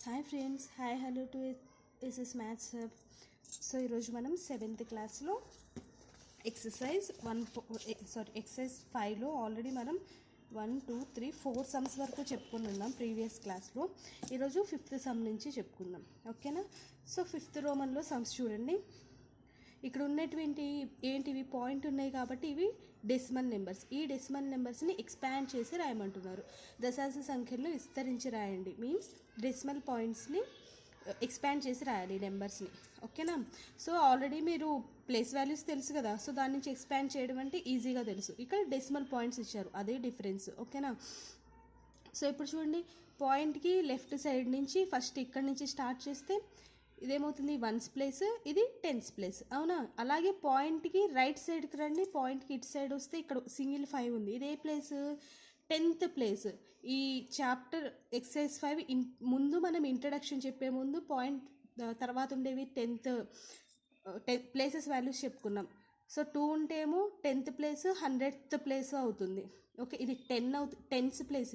Hi friends, hi hello to SS maths hub. So ఈరోజు మనం 7th క్లాస్లో exercise exercise 5లో already మనం 1 2 3 4 sums వరకు చెప్పుకుని ఉన్నాం ప్రీవియస్ క్లాస్లో. ఈరోజు 5th సమ్ నుంచి చెప్పుకుందాం, ఓకేనా? సో 5th రోమన్లో సమ్స్ చూడండి. ఇక్కడ ఉన్నటువంటి ఏంటివి పాయింట్ ఉన్నాయి కాబట్టి ఇవి డెసిమల్ నెంబర్స్. ఈ డెసిమల్ నెంబర్స్ని ఎక్స్పాండ్ చేసి రాయమంటున్నారు. దశాంశ సంఖ్యలను విస్తరించి రాయండి మీన్స్ డెసిమల్ పాయింట్స్ని ఎక్స్పాండ్ చేసి రాయాలి నెంబర్స్ని, ఓకేనా? సో ఆల్రెడీ మీరు ప్లేస్ వాల్యూస్ తెలుసు కదా, సో దాని నుంచి ఎక్స్పాండ్ చేయడం అంటే ఈజీగా తెలుసు. ఇక్కడ డెసిమల్ పాయింట్స్ ఇచ్చారు, అదే డిఫరెన్స్, ఓకేనా? సో ఇప్పుడు చూడండి, పాయింట్కి లెఫ్ట్ సైడ్ నుంచి ఫస్ట్ ఇక్కడ నుంచి స్టార్ట్ చేస్తే ఇదేమవుతుంది వన్స్ ప్లేస్, ఇది టెన్స్ ప్లేస్, అవునా? అలాగే పాయింట్కి రైట్ సైడ్కి రండి, పాయింట్కి ఇటు సైడ్ వస్తే ఇక్కడ సింగిల్ 5 ఉంది, ఇదే ప్లేస్ 10th ప్లేస్. ఈ చాప్టర్ ఎక్సర్సైజ్ 5 ముందు మనం ఇంట్రడక్షన్ చెప్పే ముందు పాయింట్ తర్వాత ఉండేవి 10th ప్లేసెస్ వాల్యూస్ చెప్పుకున్నాం. So 2 ఉంటేమో 10th place 100th place అవుతుంది, ఓకే? ఇది 10th ప్లేస్,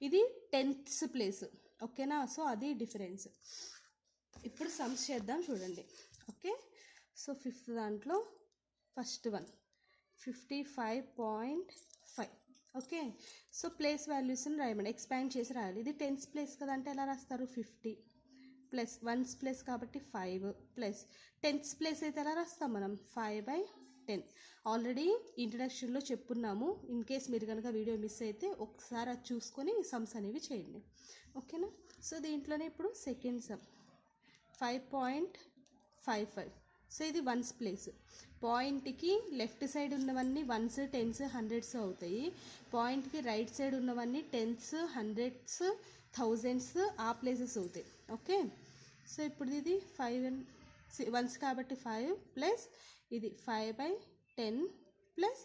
ఇది 10th ప్లేస్, ఓకేనా? సో అది డిఫరెన్స్. ఇప్పుడు సమ్స్ చేద్దాం చూడండి, ఓకే? సో 5th దాంట్లో first one 55.5, okay? So place వాల్యూస్ని రాయమండి, ఎక్స్పాండ్ చేసి రాయాలి. ఇది 10th ప్లేస్ కదా, అంటే ఎలా రాస్తారు? 50 ప్లస్ 1th ప్లేస్ కాబట్టి 5 ప్లస్ 10th ప్లేస్ అయితే ఎలా రాస్తాం మనం? 5/10. ఆల్రెడీ ఇంట్రడక్షన్లో చెప్పున్నాము. ఇన్ కేస్ మీరు కనుక వీడియో మిస్ అయితే ఒకసారి అది చూసుకొని సమ్స్ అనేవి చేయండి, ఓకేనా? సో దీంట్లోనే ఇప్పుడు సెకండ్ సమ్ 5.55. సో ఇది వన్స్ ప్లేస్. పాయింట్కి లెఫ్ట్ సైడ్ ఉన్నవన్నీ వన్స్, టెన్స్, హండ్రెడ్స్ అవుతాయి. పాయింట్కి రైట్ సైడ్ ఉన్నవన్నీ టెన్స్, హండ్రెడ్స్, థౌజండ్స్ ఆ ప్లేసెస్ అవుతాయి, ఓకే? సో ఇప్పుడు ఇది 5 వన్స్ కాబట్టి 5 ప్లస్ ఇది 5/10 ప్లస్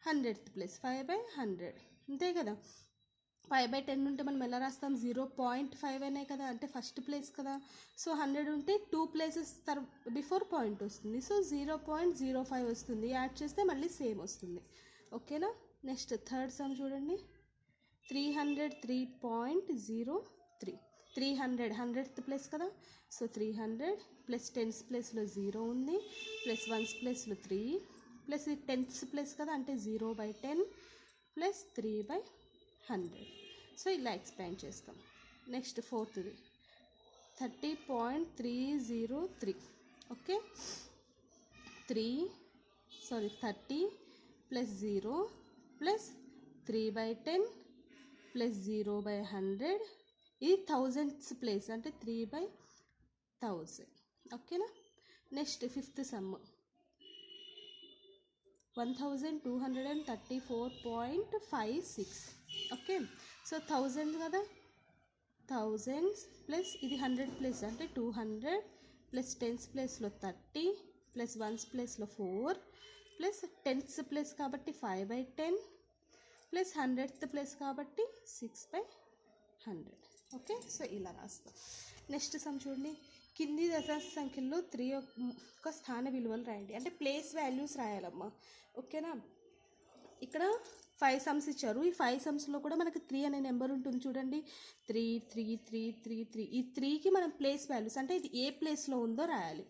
100th ప్లేస్ 5/100, అంతే కదా? 5/10 ఉంటే మనం ఎలా రాస్తాం? 0.5 అనే కదా, అంటే ఫస్ట్ ప్లేస్ కదా. సో 100 ఉంటే 2 ప్లేసెస్ బిఫోర్ పాయింట్ వస్తుంది, సో 0.05 వస్తుంది. యాడ్ చేస్తే మళ్ళీ సేమ్ వస్తుంది, ఓకేనా? నెక్స్ట్ థర్డ్ సమ్ చూడండి, 303.03. 300 100th ప్లేస్ కదా, సో 300 ప్లస్ 10th ప్లేస్లో 0 ఉంది, ప్లస్ 1th ప్లేస్లో 3 ప్లస్ ఇది 10th ప్లేస్ కదా, అంటే 0/10 ప్లస్ 3/100. సో ఇలా ఎక్స్పాండ్ చేస్తాం. నెక్స్ట్ ఫోర్త్ది 30.303, ఓకే? 30 plus 0 plus 3/10 plus 0/100. ఇది 1000th ప్లేస్, అంటే 3/1000, ఓకేనా? Next 5th some 1234.56, okay? So 1000 కదా, 1000 ప్లస్ ఇది 100 ప్లేస్ అంటే 200 ప్లస్ 10th ప్లేస్లో 30 ప్లస్ 1th ప్లేస్లో 4 ప్లస్ 10th ప్లేస్ కాబట్టి 5/10 ప్లస్ 100th ప్లేస్ కాబట్టి 6/100, ఓకే? సో ఇలా రాస్తాం. నెక్స్ట్ సమ్ చూడండి, కింది దశాంశ సంఖ్యల్లో 3 యొక్క స్థాన విలువలు రాయండి, అంటే ప్లేస్ వాల్యూస్ రాయాలమ్మా, ఓకేనా? ఇక్కడ 5 సమ్స్ ఇచ్చారు. ఈ 5 సమ్స్లో కూడా మనకి 3 అనే నెంబర్ ఉంటుంది చూడండి, 3 3 3 3 3. ఈ 3కి మనం ప్లేస్ వాల్యూస్ అంటే ఇది ఏ ప్లేస్లో ఉందో రాయాలి,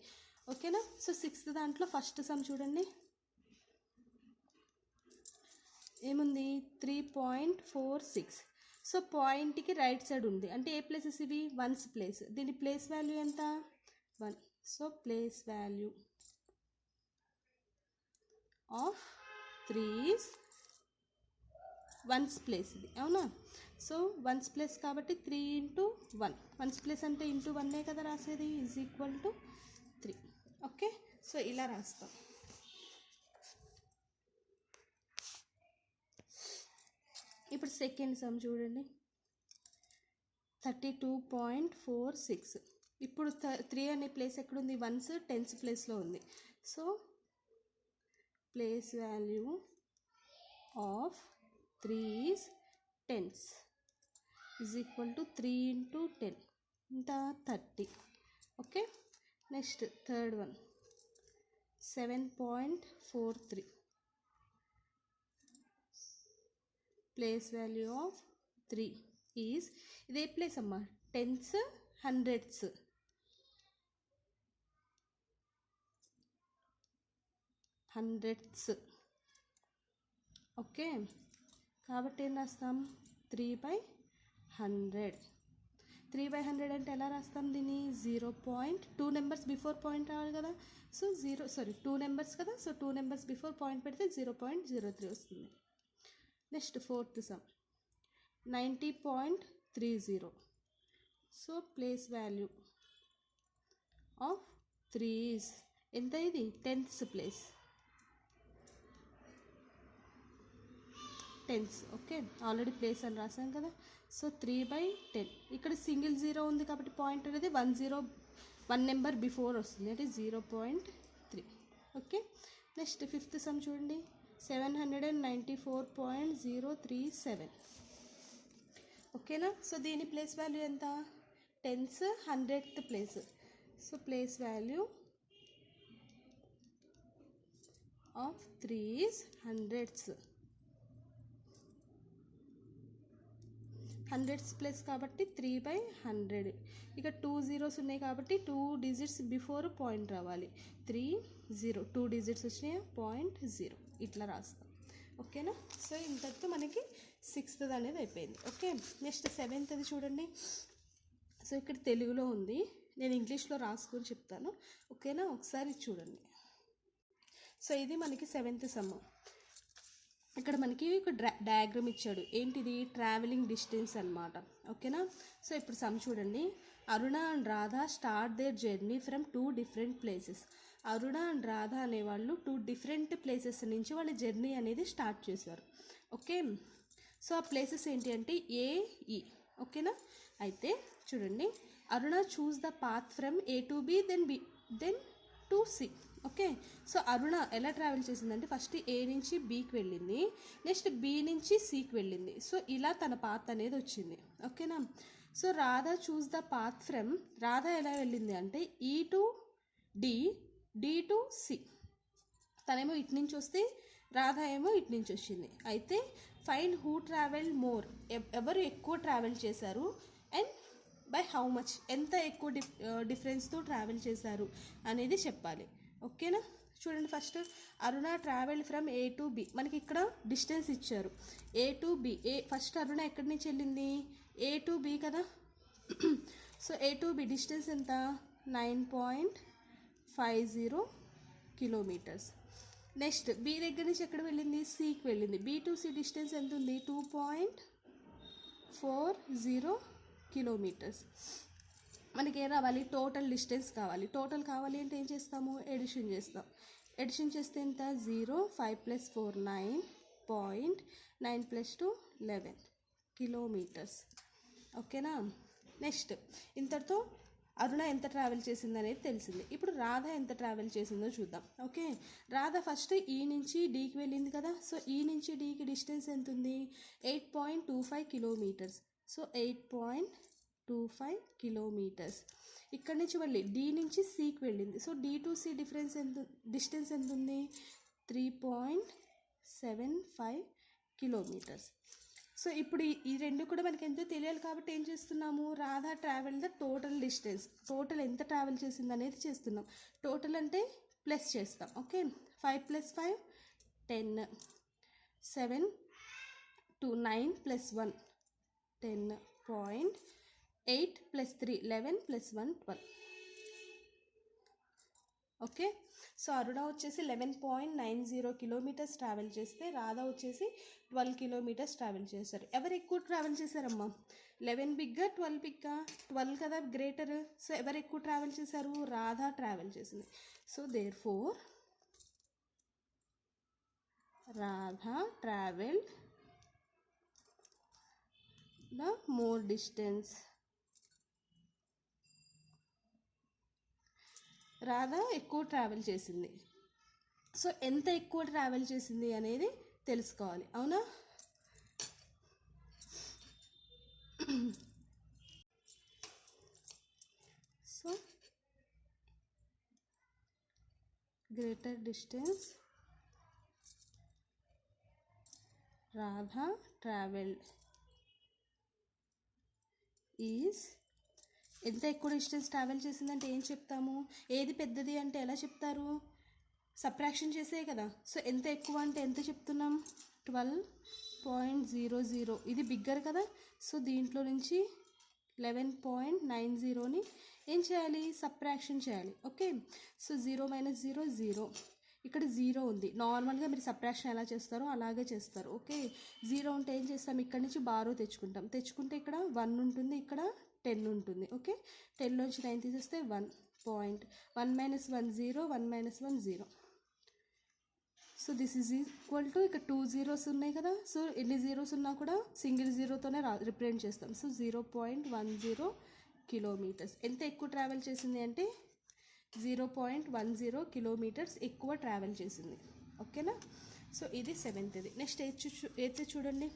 ఓకేనా? సో 6th దాంట్లో ఫస్ట్ సమ్ చూడండి, ఏముంది? 3.46. సో పాయింట్కి రైట్ సైడ్ ఉంది, అంటే ఏ ప్లేసెస్ ఇవి? Ones place. దీని ప్లేస్ వాల్యూ ఎంత? 1. So place value of 3 is ones place, ఇది అవునా? సో వన్స్ ప్లేస్ కాబట్టి 3 × 1. వన్స్ ప్లేస్ అంటే ఇంటూ 1 కదా రాసేది, is equal to 3, okay? So ఇలా రాస్తాం. ఇప్పుడు సెకండ్ సమ్ చూడండి, 32.46. ఇప్పుడు 3 అనే ప్లేస్ ఎక్కడుంది? వన్స్ 10th ప్లేస్లో ఉంది. So place value of 3 is 10th is equal to 3 × 10, ఇంత 30, okay? Next third one 7.43. Place value of 3 is, ఇదే ప్లేస్ అమ్మా, 10th హండ్రెడ్స్. ఓకే, కాబట్టి ఏం రాస్తాం? 3/100. 3/100 అంటే ఎలా రాస్తాం దీన్ని? 0.2 నెంబర్స్ బిఫోర్ పాయింట్ రావాలి కదా. సో 2 నెంబర్స్ కదా. సో 2 నెంబర్స్ బిఫోర్ పాయింట్ పెడితే 0.03 వస్తుంది. Next fourth sum 90.30. So place value of 3 is ఎంత? ఇది 10th place. Tens. Okay, already place అని రాసాం కదా. సో 3/10. ఇక్కడ సింగిల్ జీరో ఉంది కాబట్టి పాయింట్ అనేది 1 నెంబర్ బిఫోర్ వస్తుంది, అంటే 0.3. ఓకే, నెక్స్ట్ ఫిఫ్త్ సమ్ చూడండి 794.037. ఓకేనా. సో దీని ప్లేస్ వాల్యూ ఎంత? 10th 100th place. So place value of 3 is 100s. 100s place కాబట్టి 3/100. ఇక 2 zeros ఉన్నాయి కాబట్టి 2 digits బిఫోర్ పాయింట్ రావాలి. 30, 2 digits వచ్చినాయి, 0.0 ఇట్లా రాస్తాం. ఓకేనా. సో ఇంతటితో మనకి 6th అనేది అయిపోయింది. ఓకే, నెక్స్ట్ 7th చూడండి. సో ఇక్కడ తెలుగులో ఉంది, నేను ఇంగ్లీష్లో రాసుకొని చెప్తాను. ఓకేనా, ఒకసారి చూడండి. సో ఇది మనకి 7th సమ్. ఇక్కడ మనకి ఒక డయాగ్రామ్ ఇచ్చాడు. ఏంటిది? ట్రావెలింగ్ డిస్టెన్స్ అనమాట. ఓకేనా. సో ఇప్పుడు సమ్ చూడండి. Aruna and Radha start their journey from 2 different places. Aruna and Radha అనేవాళ్ళు 2 different ప్లేసెస్ నుంచి వాళ్ళ జర్నీ అనేది స్టార్ట్ చేశారు. ఓకే, సో ఆ ప్లేసెస్ ఏంటి అంటే ఏఈ. ఓకేనా. అయితే చూడండి, Aruna choose the path from A to B then to C. Okay, so Aruna ఎలా ట్రావెల్ చేసిందంటే ఫస్ట్ ఏ నుంచి బీకి వెళ్ళింది, నెక్స్ట్ బి నుంచి సికి వెళ్ళింది. సో ఇలా తన పాత్ అనేది వచ్చింది. ఓకేనా. So Radha choose the path from, Radha ఎలా వెళ్ళింది అంటే ఈ to D, D to C. తనేమో ఇటు నుంచి వస్తే రాధా ఏమో ఇటు నుంచి వచ్చింది. అయితే ఫైండ్ హూ ట్రావెల్ మోర్, ఎవరు ఎక్కువ ట్రావెల్ చేశారు, అండ్ బై హౌ మచ్, ఎంత ఎక్కువ డిఫరెన్స్తో ట్రావెల్ చేశారు అనేది చెప్పాలి. ఓకేనా. చూడండి, first Aruna travel from A to B. మనకి ఇక్కడ డిస్టెన్స్ ఇచ్చారు. A to B. ఫస్ట్ అరుణ ఎక్కడి నుంచి వెళ్ళింది? A to B కదా. So A to B distance ఎంత? 9.50 kilometers. నెక్స్ట్ B దగ్గర నుంచి ఎక్కడ వెళ్ళింది? Cకి వెళ్ళింది. B to C డిస్టెన్స్ ఎంత ఉంది? 2.40 kilometers. మనకి ఏం రావాలి? టోటల్ డిస్టెన్స్ కావాలి. టోటల్ కావాలి అంటే ఏం చేస్తాము? ఎడిషన్ చేస్తాం. ఎడిషన్ చేస్తే ఎంత? 0, 5 + 4 9, 9 + 2 11 kilometers. ఓకేనా. నెక్స్ట్ ఇంతటితో అరుణ ఎంత ట్రావెల్ చేసింది అనేది తెలిసింది. ఇప్పుడు రాధ ఎంత ట్రావెల్ చేసిందో చూద్దాం. ఓకే, రాధ ఫస్ట్ ఈ నుంచి డీకి వెళ్ళింది కదా. సో ఈ నుంచి డీకి డిస్టెన్స్ ఎంత ఉంది? 8.25 kilometers. So 8.25 kilometers. ఇక్కడ నుంచి మళ్ళీ డి నుంచి సికి వెళ్ళింది. So D to C distance ఎంత ఉంది? 3.75 kilometers. సో ఇప్పుడు ఈ రెండు కూడా మనకి ఎంతో తెలియాలి కాబట్టి ఏం చేస్తున్నాము? Radha travel the total distance, total ఎంత ట్రావెల్ చేసింది అనేది చేస్తున్నాం. టోటల్ అంటే ప్లస్ చేస్తాం. ఓకే, 5 + 5 10, 7 2 9 + 1 10. 8 + 3 11 + 1 12. ఓకే, సో అరుణ వచ్చేసి 11.90 kilometers ట్రావెల్ చేస్తే రాధా వచ్చేసి 12 kilometers ట్రావెల్ చేశారు. ఎవరు ఎక్కువ ట్రావెల్ చేశారమ్మా? 11 బిగ్గా 12 బిగ్గా? 12 కదా గ్రేటర్. సో ఎవరు ఎక్కువ ట్రావెల్ చేశారు? రాధా ట్రావెల్ చేసింది. So therefore Radha travelled the more distance. Radha ఎక్కువ ట్రావెల్ చేసింది. సో ఎంత ఎక్కువ ట్రావెల్ చేసింది అనేది తెలుసుకోవాలి. అవునా? So greater distance Radha travelled is ఎంత ఎక్కువ డిస్టెన్స్ ట్రావెల్ చేసిందంటే ఏం చెప్తాము? ఏది పెద్దది అంటే ఎలా చెప్తారు? సబ్ట్రాక్షన్ చేసే కదా. సో ఎంత ఎక్కువ అంటే ఎంత చెప్తున్నాం? 12.00. ఇది బిగ్గర్ కదా. సో దీంట్లో నుంచి 11.90ని ఏం చేయాలి? సబ్ట్రాక్షన్ చేయాలి. Okay, so 0 - 0 0. ఇక్కడ 0 ఉంది. నార్మల్గా మీరు సబ్ట్రాక్షన్ ఎలా చేస్తారో అలాగే చేస్తారు. ఓకే, 0 ఉంటే ఏం చేస్తాం? ఇక్కడ నుంచి బారో తెచ్చుకుంటాం. తెచ్చుకుంటే ఇక్కడ 1 ఉంటుంది, ఇక్కడ 10 ఉంటుంది. ఓకే, 10లోంచి 9 తీసేస్తే 1. 1 - 1 0, 1 - 1 0. So this is equal to ఇక్కడ 2 zeros ఉన్నాయి కదా. సో ఎన్ని జీరోస్ ఉన్నా కూడా సింగిల్ జీరోతోనే రిప్రజెంట్ చేస్తాం. So 0.10 kilometres. ఎంత ఎక్కువ ట్రావెల్ చేసింది అంటే 0.10 కిలోమీటర్స్ ఎక్కువ ట్రావెల్ చేసింది. ఓకేనా. సో ఇది 7th. నెక్స్ట్ 8th చూడండి.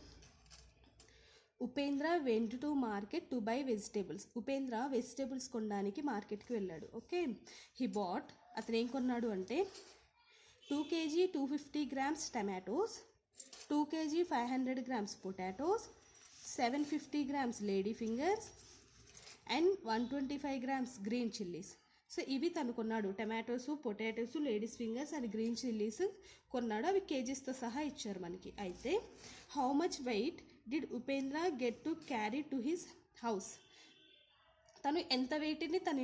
Upendra went to market to buy vegetables. Upendra vegetables కొనడానికి మార్కెట్కి వెళ్ళాడు. ఓకే, హీ బాట్, అతను ఏం కొన్నాడు అంటే 2 kg 250 grams tomatoes, 2 kg 500 grams potatoes, 750 grams lady fingers and 125 grams green chillies. So ఇవి తను కొన్నాడు. Tomatoes, potatoes, ladies fingers and green chillies కొన్నాడు. అవి కేజీస్తో సహా ఇచ్చారు మనకి. అయితే how much weight did Upendra get to carry to his house. తను ఎంత వెయిట్ని తన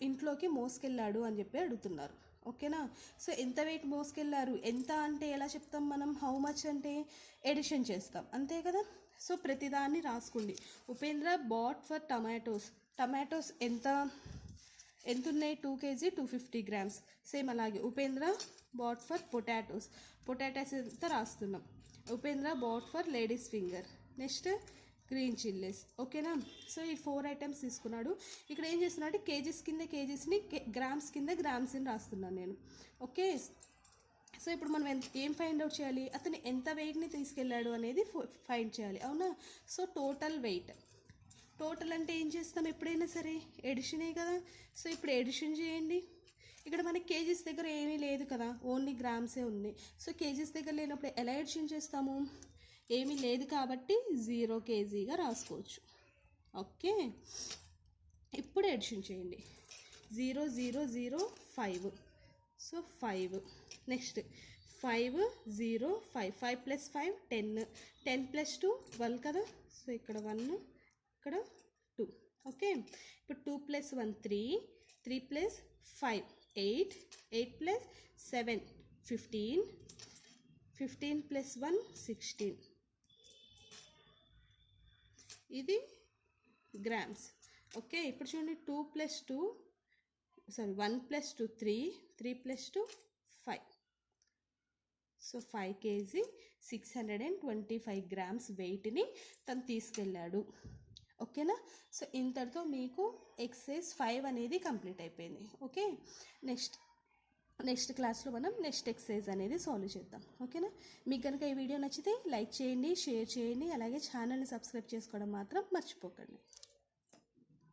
ఇంట్లోకి మోసుకెళ్ళాడు అని చెప్పి అడుగుతున్నారు. ఓకేనా. సో ఎంత వెయిట్ మోసుకెళ్ళారు, ఎంత అంటే ఎలా చెప్తాం మనం? హౌ మచ్ అంటే ఎడిషన్ చేస్తాం, అంతే కదా. సో ప్రతిదాన్ని రాసుకోండి. ఉపేంద్ర బాట్ ఫర్ టమాటోస్ ఎంత ఉన్నాయి? 2 kg 250 grams. సేమ్ అలాగే ఉపేంద్ర బాట్ ఫర్ పొటాటోస్ ఎంత రాస్తున్నాం. Upendra bought for ladies finger. Next green chillies. ఓకేనా. సో ఈ 4 items తీసుకున్నాడు. ఇక్కడ ఏం చేస్తున్నాడు? కేజీస్ కింద కేజీస్ని, గ్రామ్స్ కింద గ్రామ్స్ని రాస్తున్నాను నేను. ఓకే, సో ఇప్పుడు మనం ఏం ఫైండ్ అవుట్ చేయాలి? అతను ఎంత వెయిట్ని తీసుకెళ్ళాడు అనేది ఫైండ్ చేయాలి, అవునా. So total weight. టోటల్ అంటే ఏం చేస్తాం ఎప్పుడైనా సరే? ఎడిషనే కదా. సో ఇప్పుడు ఎడిషన్ చేయండి. ఇక్కడ మనకి కేజీస్ దగ్గర ఏమీ లేదు కదా, ఓన్లీ గ్రామ్సే ఉంది. సో కేజీస్ దగ్గర లేనప్పుడు ఎలా ఎడిషన్ చేస్తాము? ఏమీ లేదు కాబట్టి 0 kgగా రాసుకోవచ్చు. ఓకే, ఇప్పుడు ఎడిషన్ చేయండి. 0 0 0 5. సో 5. నెక్స్ట్ 5 0 5. 5 + 5 10. 10 + 2 12 కదా. సో ఇక్కడ 1, ఇక్కడ 2. ఓకే, ఇప్పుడు 2 + 1 3. 3 + 5 8. 8 + 7 15. 15 + 1 16. ఇది గ్రామ్స్. ఓకే, ఇప్పుడు చూడండి 1 + 2 3. 3 + 2 5. సో 5 kg 625 grams వెయిట్ని తను తీసుకెళ్ళాడు. ఓకేనా. సో ఇంతటితో మీకు ఎక్సర్సైజ్ 5 అనేది కంప్లీట్ అయిపోయింది. ఓకే, నెక్స్ట్ క్లాస్లో మనం నెక్స్ట్ ఎక్సర్సైజ్ అనేది సాల్వ్ చేద్దాం. ఓకేనా. మీకు కనుక ఈ వీడియో నచ్చితే లైక్ చేయండి, షేర్ చేయండి, అలాగే ఛానల్ని సబ్స్క్రైబ్ చేసుకోవడం మాత్రం మర్చిపోకండి.